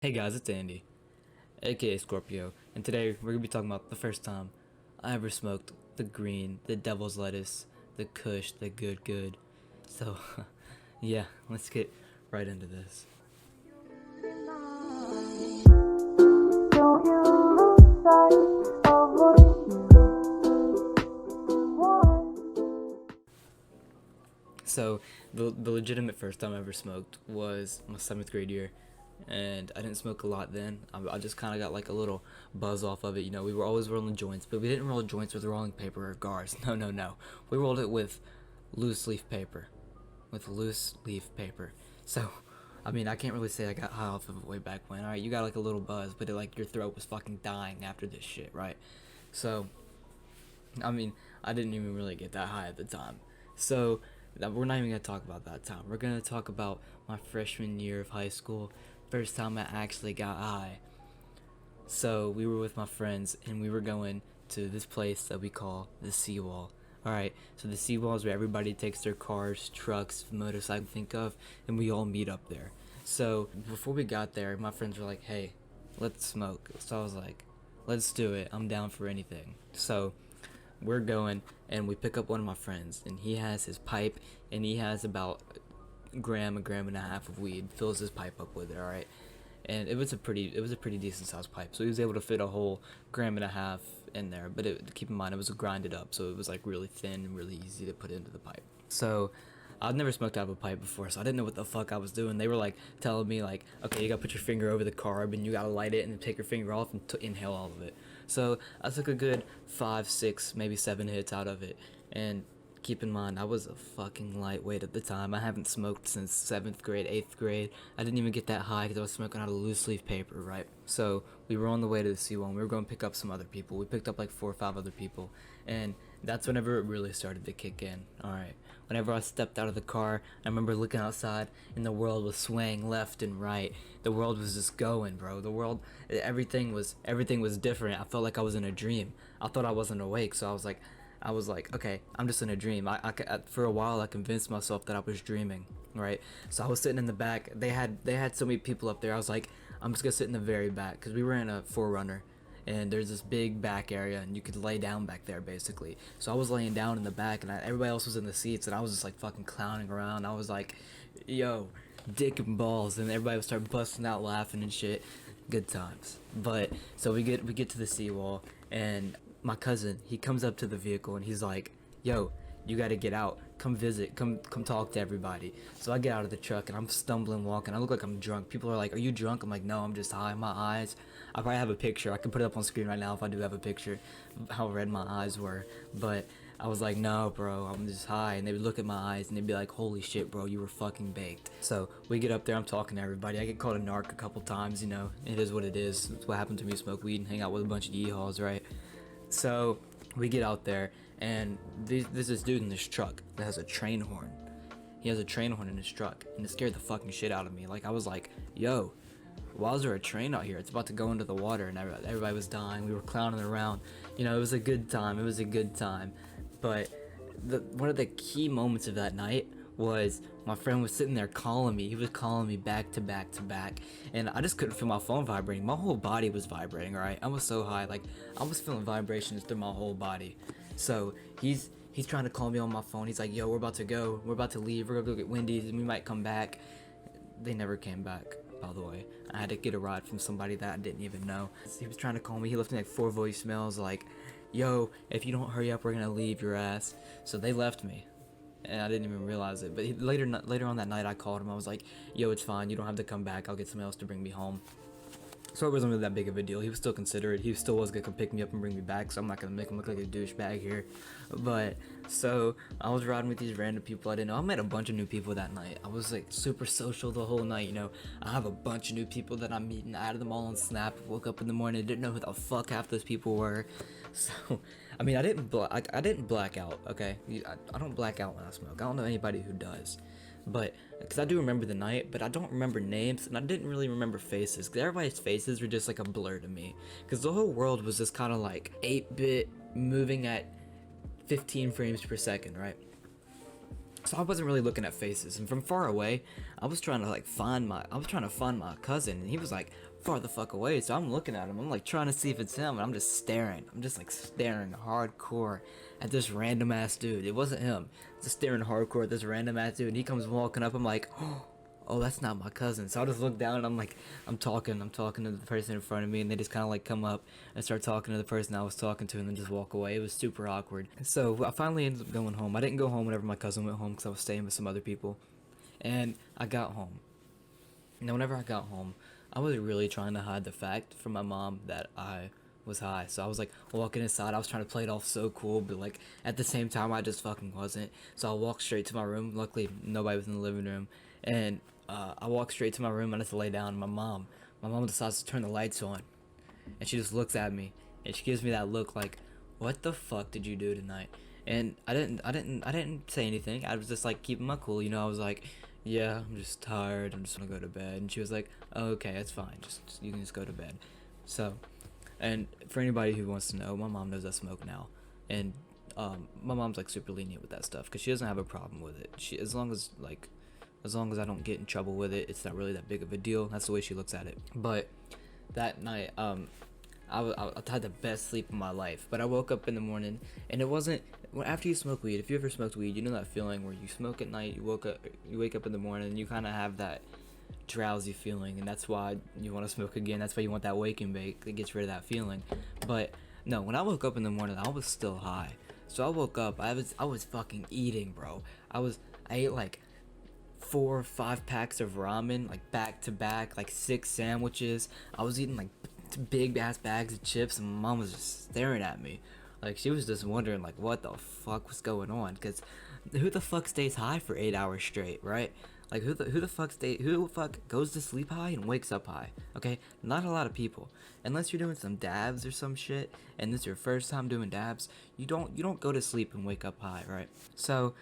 Hey guys, it's Andy, aka Scorpio, and today we're gonna be talking about the first time I ever smoked the green, the devil's lettuce, the kush, the good. So, yeah, let's get right into this. So, the legitimate first time I ever smoked was my 7th grade year, and I didn't smoke a lot then. I just kind of got like a little buzz off of it. You know, we were always rolling joints, but we didn't roll joints with rolling paper or gars. No. We rolled it with loose leaf paper. With loose leaf paper. So, I mean, I can't really say I got high off of it way back when. Alright, you got like a little buzz, but like your throat was fucking dying after this shit, right? So, I mean, I didn't even really get that high at the time. So, we're not even gonna talk about that time. We're gonna talk about my freshman year of high school, first time I actually got high. So, we were with my friends and we were going to this place that we call the Seawall. Alright, so the Seawall is where everybody takes their cars, trucks, motorcycles, think of, and we all meet up there. So, before we got there, my friends were like, hey, let's smoke. So I was like, let's do it. I'm down for anything. So, we're going and we pick up one of my friends and he has his pipe and he has about a gram and a half of weed, fills his pipe up with it. All right, and it was a pretty decent sized pipe, so he was able to fit a whole gram and a half in there. But keep in mind, it was grinded up, so it was like really thin and really easy to put into the pipe. So I'd never smoked out of a pipe before, so I didn't know what the fuck I was doing. They were like telling me like, okay, you gotta put your finger over the carb and you gotta light it and then take your finger off and inhale all of it. So I took a good 5, 6, maybe 7 hits out of it. And keep in mind, I was a fucking lightweight at the time. I haven't smoked since 7th grade, 8th grade. I didn't even get that high because I was smoking out of loose leaf paper, right? So we were on the way to the C1. We were going to pick up some other people. We picked up like 4 or 5 other people. And that's whenever it really started to kick in. All right. Whenever I stepped out of the car, I remember looking outside and the world was swaying left and right. The world was just going, bro. The world, everything was different. I felt like I was in a dream. I thought I wasn't awake, so I was like, okay, I'm just in a dream. For a while I convinced myself that I was dreaming, right? So I was sitting in the back. They had so many people up there. I was like, I'm just gonna sit in the very back because we were in a forerunner, and there's this big back area and you could lay down back there basically. So I was laying down in the back and everybody else was in the seats and I was just like fucking clowning around. I was like, yo, dick and balls, and everybody would start busting out laughing and shit. Good times. But so we get to the seawall and my cousin, he comes up to the vehicle and he's like, yo, you gotta get out, come visit, come talk to everybody. So I get out of the truck and I'm stumbling, walking. I look like I'm drunk. People are like, are you drunk? I'm like, no, I'm just high. My eyes, I probably have a picture. I can put it up on screen right now if I do have a picture of how red my eyes were. But I was like, no, bro, I'm just high. And they would look at my eyes and they'd be like, holy shit, bro, you were fucking baked. So we get up there, I'm talking to everybody. I get called a narc a couple times, you know. It is what it is. It's what happened to me, smoke weed and hang out with a bunch of yeehaws, right? So we get out there, and there's this dude in this truck that has a train horn. He has a train horn in his truck, and it scared the fucking shit out of me. Like, I was like, yo, why is there a train out here? It's about to go into the water, and everybody was dying. We were clowning around. You know, it was a good time. It was a good time. But one of the key moments of that night was my friend was sitting there calling me. He was calling me back to back to back, and I just couldn't feel my phone vibrating. My whole body was vibrating. All right, I was so high, like I was feeling vibrations through my whole body. So he's trying to call me on my phone. He's like, "Yo, we're about to go. We're about to leave. We're gonna go get Wendy's, and we might come back." They never came back, by the way. I had to get a ride from somebody that I didn't even know. He was trying to call me. He left me like 4 voicemails, like, "Yo, if you don't hurry up, we're gonna leave your ass." So they left me, and I didn't even realize it. But later on that night, I called him. I was like, "Yo, it's fine. You don't have to come back. I'll get somebody else to bring me home." So it wasn't really that big of a deal. He was still considerate. He still was gonna come pick me up and bring me back. So I'm not gonna make him look like a douchebag here. But so I was riding with these random people I didn't know. I met a bunch of new people that night. I was like super social the whole night. You know, I have a bunch of new people that I'm meeting. I added them all on Snap. Woke up in the morning, didn't know who the fuck half those people were. So I mean, I didn't black out. Okay, I don't black out when I smoke. I don't know anybody who does. But because I do remember the night, but I don't remember names, and I didn't really remember faces because everybody's faces were just like a blur to me because the whole world was just kind of like 8-bit moving at 15 frames per second, right? So I wasn't really looking at faces, and from far away, I was trying to find my cousin, and he was like far the fuck away. So I'm looking at him. I'm like trying to see if it's him, and I'm just staring. I'm just like staring hardcore at this random ass dude. It wasn't him. Just staring hardcore at this random ass dude. And he comes walking up. I'm like, oh, that's not my cousin. So I just look down and I'm like, I'm talking to the person in front of me, and they just kind of like come up and start talking to the person I was talking to, and then just walk away. It was super awkward. So I finally ended up going home. I didn't go home whenever my cousin went home because I was staying with some other people, and I got home. Now, whenever I got home, I was really trying to hide the fact from my mom that I was high. So I was like walking inside. I was trying to play it off so cool, but like at the same time, I just fucking wasn't. So I walked straight to my room. Luckily, nobody was in the living room, and I walked straight to my room and I just lay down. My mom decides to turn the lights on, and she just looks at me and she gives me that look like, "What the fuck did you do tonight?" And I didn't say anything. I was just like keeping my cool, you know. I was like, "Yeah, I'm just tired. I'm just gonna go to bed." And she was like, "Oh, okay, that's fine. Just you can just go to bed." So, and for anybody who wants to know, my mom knows I smoke now, and my mom's like super lenient with that stuff because she doesn't have a problem with it. She as long as I don't get in trouble with it, it's not really that big of a deal. That's the way she looks at it. But that night, I had the best sleep of my life. But I woke up in the morning, and it wasn't. Well, after you smoke weed, if you ever smoked weed, you know that feeling where you smoke at night, you wake up in the morning, and you kind of have that drowsy feeling, and that's why you want to smoke again. That's why you want that wake and bake. It gets rid of that feeling. But no, when I woke up in the morning, I was still high. So I woke up. I was fucking eating, bro. I ate like 4 or 5 packs of ramen, like back to back, like 6 sandwiches. I was eating like big ass bags of chips, and my mom was just staring at me. Like she was just wondering like what the fuck was going on, cuz who the fuck stays high for 8 hours straight, right? Like who the fuck goes to sleep high and wakes up high? Okay? Not a lot of people. Unless you're doing some dabs or some shit and this is your first time doing dabs, you don't go to sleep and wake up high, right? So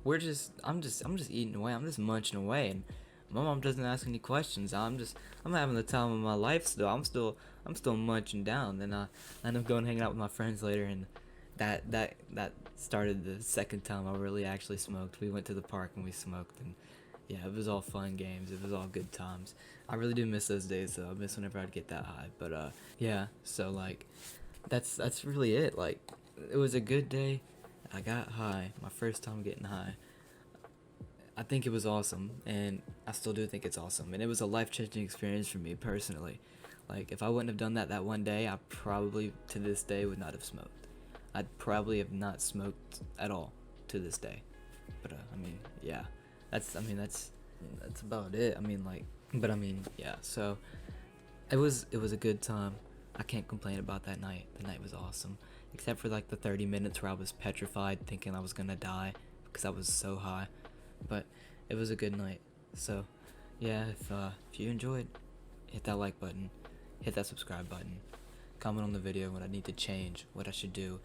I'm just eating away. I'm just munching away, and my mom doesn't ask any questions. I'm having the time of my life still. I'm still munching down. Then I end up going hanging out with my friends later, and that started the second time I really actually smoked. We went to the park and we smoked, and yeah, it was all fun games. It was all good times. I really do miss those days though. I miss whenever I'd get that high. But yeah. So like, that's really it. Like, it was a good day. I got high. My first time getting high. I think it was awesome, and I still do think it's awesome. And it was a life-changing experience for me personally. Like, if I wouldn't have done that one day, I probably to this day would not have smoked. I'd probably have not smoked at all to this day. But I mean, yeah, that's about it. I mean, like, but I mean, yeah. So it was a good time. I can't complain about that night. The night was awesome, except for like the 30 minutes where I was petrified, thinking I was gonna die because I was so high. But it was a good night. So yeah, if you enjoyed, hit that like button, hit that subscribe button, comment on the video what I need to change, what I should do.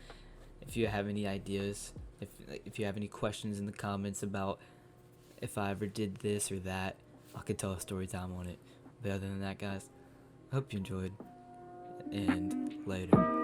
If you have any ideas, if you have any questions in the comments about if I ever did this or that, I could tell a story time on it. But other than that, guys, I hope you enjoyed, and later.